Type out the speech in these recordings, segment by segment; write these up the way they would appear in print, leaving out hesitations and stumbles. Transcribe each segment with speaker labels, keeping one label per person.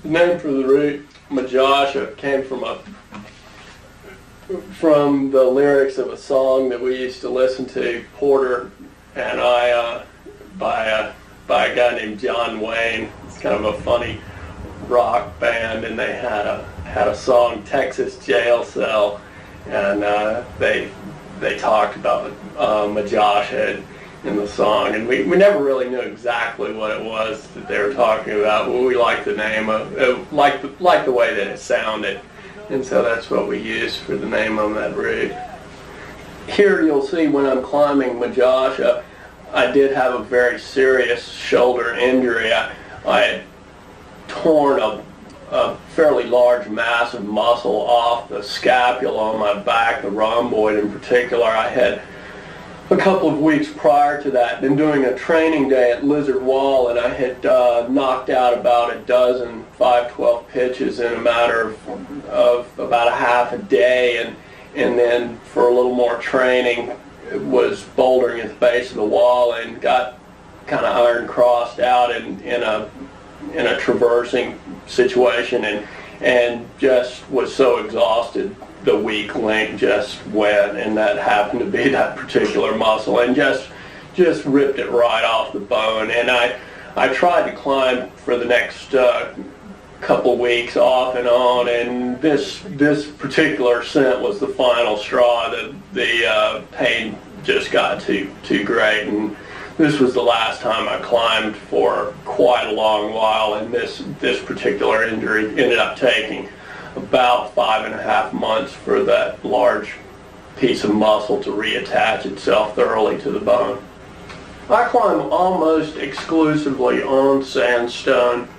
Speaker 1: The name for the route, Majosha, came from the lyrics of a song that we used to listen to, Porter and I, by a guy named John Wayne. It's kind of a funny rock band, and they had a song, Texas Jail Cell, and they talked about Majosha in the song, and we never really knew exactly what it was that they were talking about, but we liked the name of like the way that it sounded, and so that's what we used for the name on that route. Here you'll see when I'm climbing Majosha, I did have a very serious shoulder injury. I had torn a fairly large mass of muscle off the scapula on my back, the rhomboid in particular. I had a couple of weeks prior to that been doing a training day at Lizard Wall, and I had knocked out about a dozen 512 pitches in a matter of about a half a day, and then for a little more training was bouldering at the base of the wall and got kind of iron crossed out in a traversing situation, and just was so exhausted the weak link just went, and that happened to be that particular muscle, and just ripped it right off the bone. And I tried to climb for the next couple weeks off and on, and this particular ascent was the final straw. The pain just got too great, and this was the last time I climbed for quite a long while, and this particular injury ended up taking about 5.5 months for that large piece of muscle to reattach itself thoroughly to the bone. I climb almost exclusively on sandstone.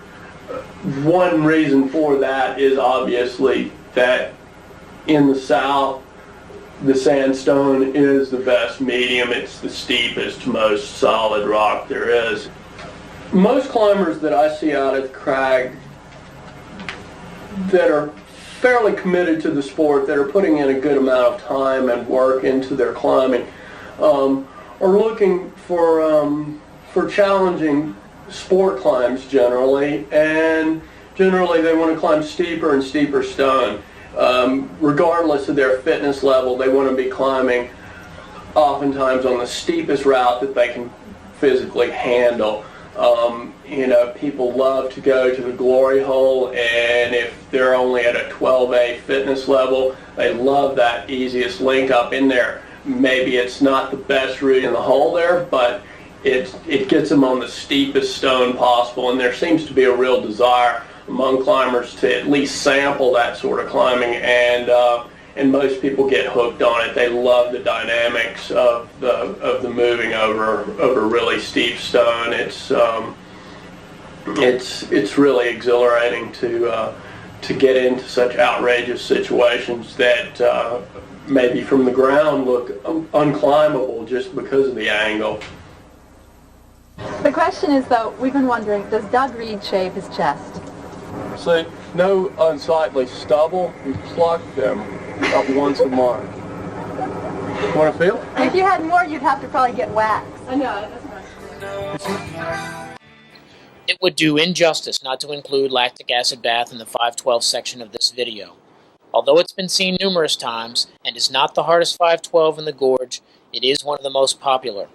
Speaker 1: One reason for that is obviously that in the south, the sandstone is the best medium. It's the steepest, most solid rock there is. Most climbers that I see out at the crag that are fairly committed to the sport, that are putting in a good amount of time and work into their climbing, are looking for challenging sport climbs generally, and generally they want to climb steeper and steeper stone. Regardless of their fitness level, they want to be climbing oftentimes on the steepest route that they can physically handle. People love to go to the glory hole, and if they're only at a 12A fitness level, they love that easiest link up in there. Maybe it's not the best route in the hole there, but it gets them on the steepest stone possible, and there seems to be a real desire among climbers to at least sample that sort of climbing, and most people get hooked on it. They love the dynamics of the moving over really steep stone. It's really exhilarating to get into such outrageous situations that maybe from the ground look unclimbable just because of the angle.
Speaker 2: The question is, though, we've been wondering, does Doug Reed shave his chest?
Speaker 1: So, no unsightly stubble. You pluck them up once a month. Want to feel?
Speaker 2: If you had more, you'd have to probably get wax.
Speaker 3: I know, that's right. It would do injustice not to include lactic acid bath in the 512 section of this video. Although it's been seen numerous times and is not the hardest 512 in the gorge, it is one of the most popular.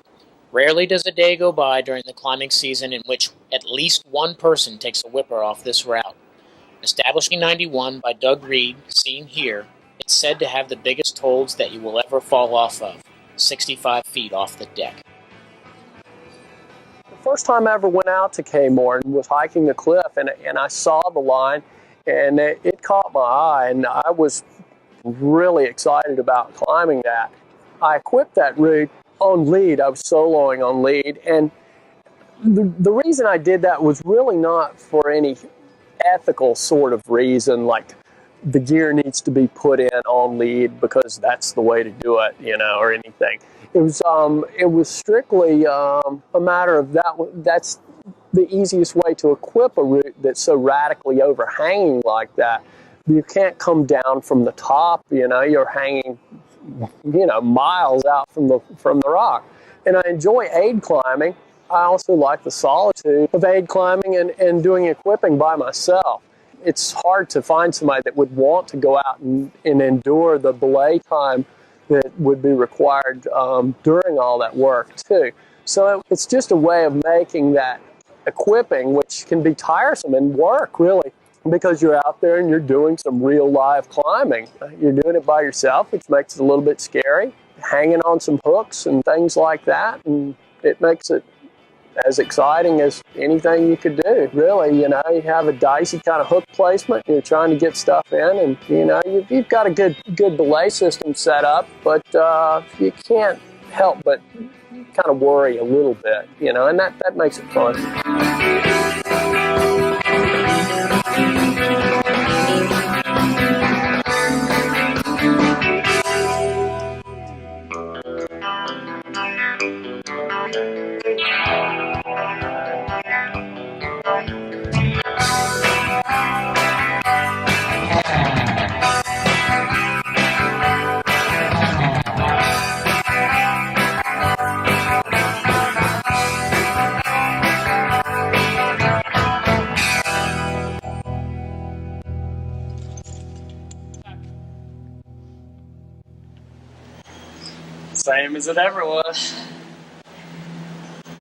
Speaker 3: Rarely does a day go by during the climbing season in which at least one person takes a whipper off this route. Established in 1991 by Doug Reed, seen here, it's said to have the biggest holds that you will ever fall off of, 65 feet off the deck.
Speaker 4: The first time I ever went out to Kmart and was hiking the cliff, and I saw the line, and it caught my eye, and I was really excited about climbing that. I equipped that route on lead. I was soloing on lead, and the reason I did that was really not for any ethical sort of reason, like the gear needs to be put in on lead because that's the way to do it, or anything. It was strictly a matter of that's the easiest way to equip a route that's so radically overhanging like that. You can't come down from the top, you're hanging miles out from the rock. And I enjoy aid climbing. I also like the solitude of aid climbing and doing equipping by myself. it's hard to find somebody that would want to go out and endure the belay time that would be required during all that work too. So it's just a way of making that equipping, which can be tiresome and work really, because you're out there and you're doing some real live climbing. You're doing it by yourself, which makes it a little bit scary, hanging on some hooks and things like that, and it makes it as exciting as anything you could do, really. You know, you have a dicey kind of hook placement, you're trying to get stuff in, and you know, you've got a good belay system set up, but you can't help but kind of worry a little bit, you know, and that makes it fun.
Speaker 5: Same as it ever was.